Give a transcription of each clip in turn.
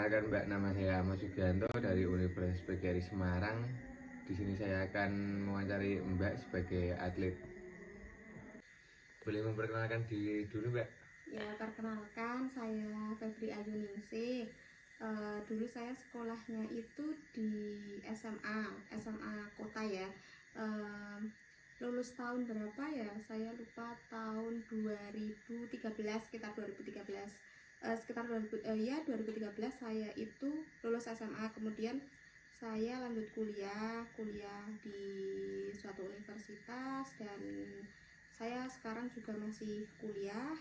Perkenalkan Mbak, nama saya Ahmad Sugianto dari Universitas PGRI Semarang. Di sini saya akan mewawancari Mbak sebagai atlet. Boleh memperkenalkan diri dulu, Mbak? Ya, perkenalkan saya Febri Ayuningsih. Dulu saya sekolahnya itu di SMA Kota ya. Lulus tahun berapa ya? Saya lupa, tahun 2013, sekitar 2013. Sekitar 2013 saya itu lulus SMA, kemudian saya lanjut kuliah di suatu universitas, dan saya sekarang juga masih kuliah.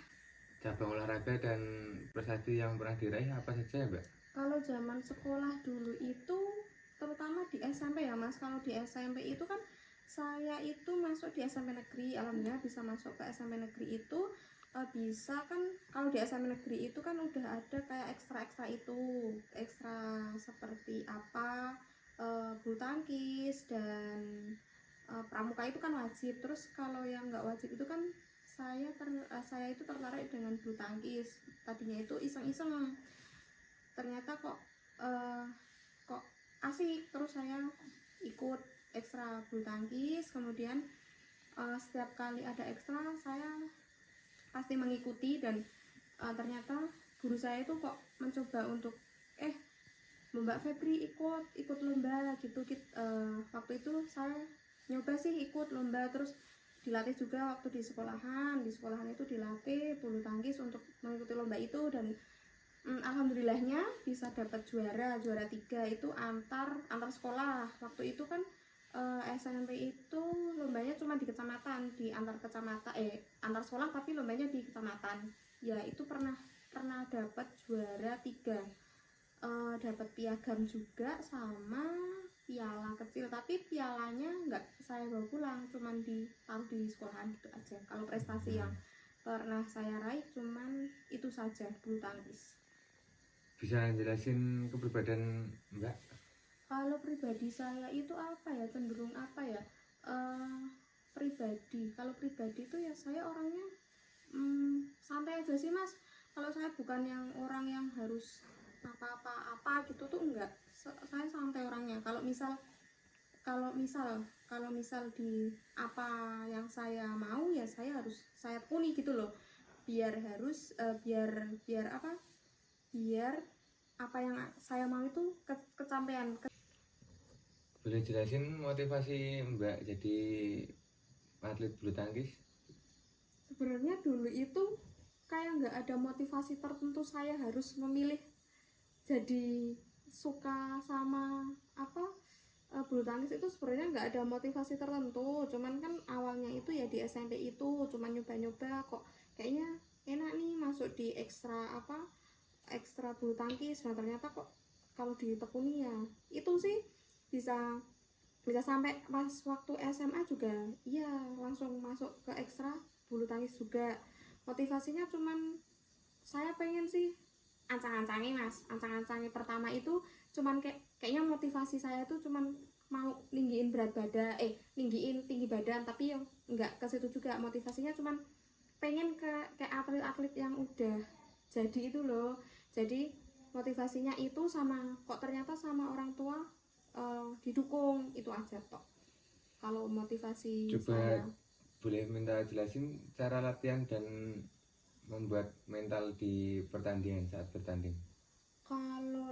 Cabang olahraga dan prestasi yang pernah diraih apa saja ya, Mbak? Kalau zaman sekolah dulu itu, terutama di SMP ya Mas, kalau di SMP itu kan saya itu masuk di SMP negeri, alhamdulillah bisa masuk ke SMP negeri itu. Bisa kan, kalau di SMP negeri itu kan udah ada kayak ekstra itu, ekstra seperti apa, bulu tangkis dan pramuka itu kan wajib. Terus kalau yang nggak wajib itu kan saya itu tertarik dengan bulu tangkis. Tadinya itu iseng-iseng, ternyata kok asik, terus saya ikut ekstra bulu tangkis. Kemudian setiap kali ada ekstra saya pasti mengikuti, dan ternyata guru saya itu kok mencoba untuk Mbak Febri ikut lomba gitu. Waktu itu saya nyoba sih ikut lomba, terus dilatih juga waktu di sekolahan itu dilatih bulu tangkis untuk mengikuti lomba itu, dan alhamdulillahnya bisa dapat juara 3 itu antar sekolah. Waktu itu kan SMP itu lombanya cuma di kecamatan, di antar kecamatan, antar sekolah tapi lombanya di kecamatan. Ya itu pernah dapat juara 3, dapat piagam juga sama piala kecil, tapi pialanya nggak saya bawa pulang, cuman ditaruh di sekolahan gitu aja. Kalau prestasi yang pernah saya raih cuman itu saja, bulu tangkis. Bisa jelasin kepribadian Mbak? Kalau pribadi saya itu apa ya, cenderung apa ya, kalau pribadi itu ya saya orangnya santai aja sih Mas. Kalau saya bukan yang orang yang harus apa gitu tuh enggak. Saya santai orangnya. Kalau misal di apa yang saya mau ya saya harus saya tekuni gitu loh. Biar apa yang saya mau itu kecapean. Boleh jelasin motivasi Mbak jadi atlet bulu tangkis? Sebenarnya dulu itu kayak nggak ada motivasi tertentu saya harus memilih jadi suka sama bulu tangkis. Itu sebenarnya nggak ada motivasi tertentu, cuman kan awalnya itu ya di SMP itu cuman nyoba-nyoba, kok kayaknya enak nih masuk di ekstra bulu tangkis. Nah ternyata kok kalau ditekuni ya itu sih bisa sampai pas waktu SMA juga iya langsung masuk ke ekstra bulu tangkis juga. Motivasinya cuman saya pengen sih ancang-ancangnya pertama itu cuman kayaknya motivasi saya tuh cuman mau ninggiin berat badan, ninggiin tinggi badan, tapi yang enggak ke situ juga. Motivasinya cuman pengen kayak atlet-atlet yang udah jadi itu loh. Jadi motivasinya itu sama, kok ternyata sama orang tua didukung, itu aja toh kalau motivasi Coba saya. boleh minta jelasin cara latihan dan membuat mental di pertandingan saat bertanding? Kalau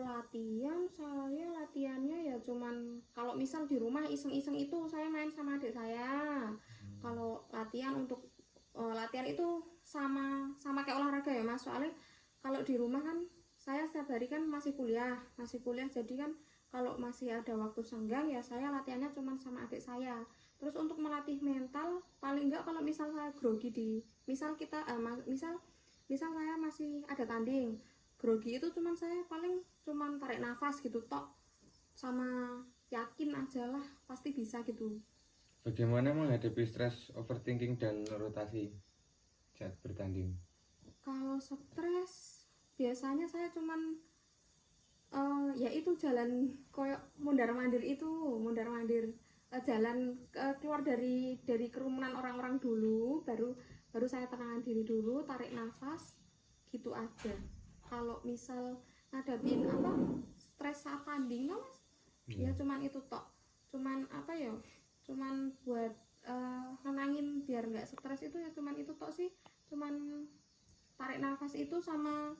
saya latihannya ya cuman kalau misal di rumah iseng-iseng itu saya main sama adik saya. Kalau latihan itu sama kayak olahraga ya Mas, soalnya kalau di rumah kan saya setiap hari kan masih kuliah, jadi kan kalau masih ada waktu senggang ya saya latihannya cuman sama adik saya. Terus untuk melatih mental, paling enggak kalau misal saya grogi misal kita misal saya masih ada tanding grogi, itu saya cuman tarik nafas gitu tok, sama yakin aja lah pasti bisa gitu. Bagaimana menghadapi stres, overthinking, dan rotasi saat bertanding? Kalau stres biasanya saya cuman ya itu jalan koyok mundar mandir, jalan keluar dari kerumunan orang-orang dulu, baru saya tenangkan diri dulu, tarik nafas gitu aja. Kalau misal ngadapin apa stres saat tanding no mas. Ya cuman itu tok, cuman apa ya, cuman buat nenangin biar nggak stres itu ya cuman itu tok sih, cuman tarik nafas itu sama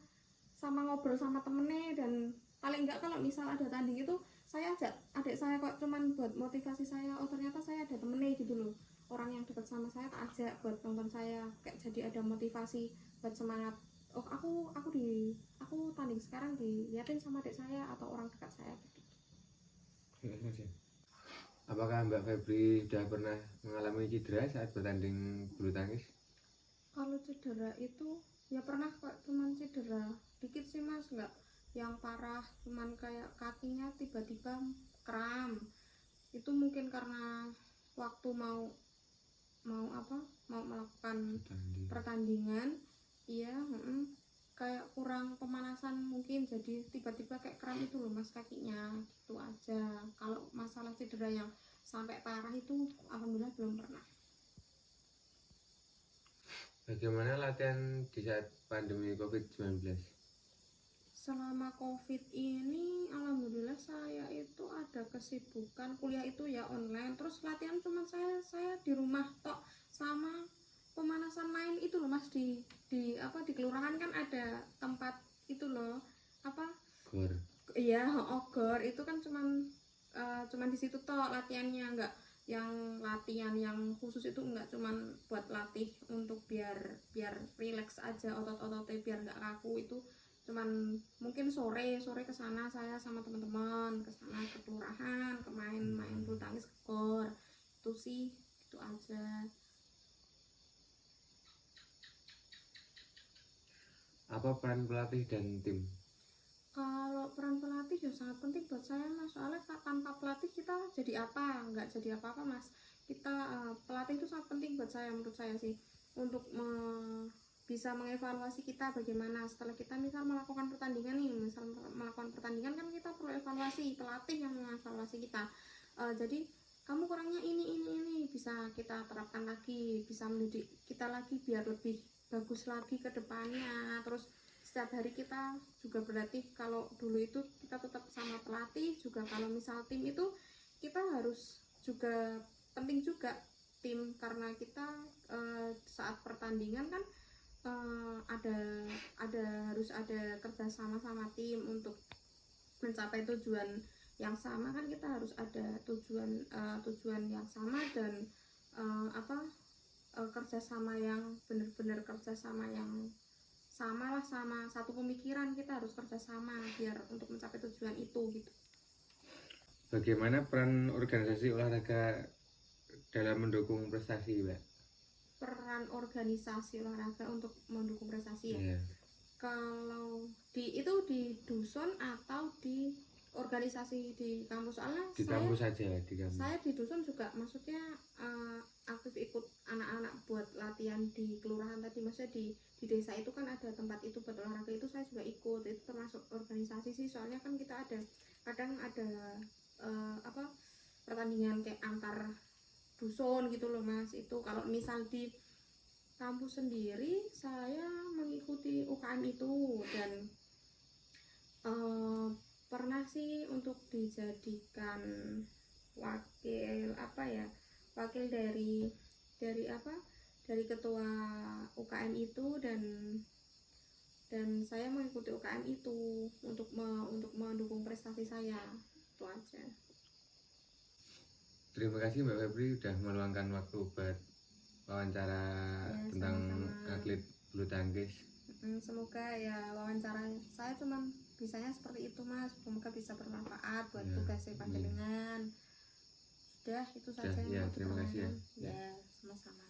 ngobrol sama temennya. Dan paling enggak kalau misal ada tanding itu saya ajak adik saya kok, cuman buat motivasi saya, oh ternyata saya ada temennya gitu loh, orang yang dekat sama saya tak ajak buat nonton saya, kayak jadi ada motivasi buat semangat. Oh aku tanding sekarang diliatin sama adik saya atau orang dekat saya gitu. Apakah Mbak Febri sudah pernah mengalami cedera saat bertanding bulu tangkis? Kalau cedera itu ya pernah kok, cuman cedera dikit sih mas, nggak yang parah, cuman kayak kakinya tiba-tiba kram. Itu mungkin karena waktu mau melakukan pertandingan, iya, kayak kurang pemanasan mungkin, jadi tiba-tiba kayak kram itu loh mas kakinya, gitu aja. Kalau masalah cedera yang sampai parah itu alhamdulillah belum pernah. Bagaimana latihan di saat pandemi COVID-19? Selama COVID ini alhamdulillah saya itu ada kesibukan kuliah itu ya online, terus latihan cuma saya di rumah tok, sama pemanasan main itu loh mas, di di kelurahan kan ada tempat itu loh, apa Gor. iya ogor itu kan cuman di situ tok latihannya, enggak yang latihan yang khusus itu, enggak cuman buat latih untuk biar rileks aja otot-ototnya biar enggak kaku. Itu cuman mungkin sore ke sana saya sama teman-teman ke sana ke kelurahan, ke main bulu tangkis ke gor, itu sih, itu aja. Apa peran pelatih dan tim? Kalau peran pelatih ya sangat penting buat saya mas, soalnya tanpa pelatih kita jadi apa, nggak jadi apa-apa mas. Kita pelatih itu sangat penting buat saya, menurut saya sih, untuk bisa mengevaluasi kita bagaimana setelah kita misal melakukan pertandingan nih, misal melakukan pertandingan kan kita perlu evaluasi, pelatih yang mengevaluasi kita. Jadi kamu kurangnya ini bisa kita terapkan lagi, bisa mendidik kita lagi biar lebih bagus lagi ke depannya. Terus setiap hari kita juga berlatih, kalau dulu itu kita tetap sama pelatih juga. Kalau misal tim itu kita harus juga, penting juga tim, karena kita saat pertandingan kan harus ada kerja sama tim untuk mencapai tujuan yang sama kan. Kita harus ada tujuan yang sama dan kerjasama yang benar-benar kerjasama yang sama lah, sama satu pemikiran, kita harus kerjasama biar untuk mencapai tujuan itu gitu. Bagaimana peran organisasi olahraga dalam mendukung prestasi, Mbak? Peran organisasi olahraga untuk mendukung prestasi ya? Yeah. Kalau itu di dusun atau di organisasi di kampus? Soalnya di kampus saja, di kampus. Saya di dusun juga, maksudnya aktif ikut anak-anak buat latihan di kelurahan tadi, maksudnya di desa itu kan ada tempat itu buat olahraga, itu saya juga ikut, itu termasuk organisasi sih. Soalnya kan kita kadang ada pertandingan kayak antar dusun gitu loh mas. Itu kalau misal di kampus sendiri saya mengikuti UKM itu, dan pernah sih untuk dijadikan wakil dari ketua UKM itu, dan saya mengikuti UKM itu untuk mendukung prestasi saya, itu aja. Terima kasih Mbak Febri sudah meluangkan waktu buat wawancara ya, tentang sama-sama atlet bulu tangkis. Semoga ya wawancara saya cuman bisanya seperti itu mas, semoga bisa bermanfaat buat tugasnya panjenengan. Sudah itu saja. Ya, terima kasih ya. Ya, sama-sama.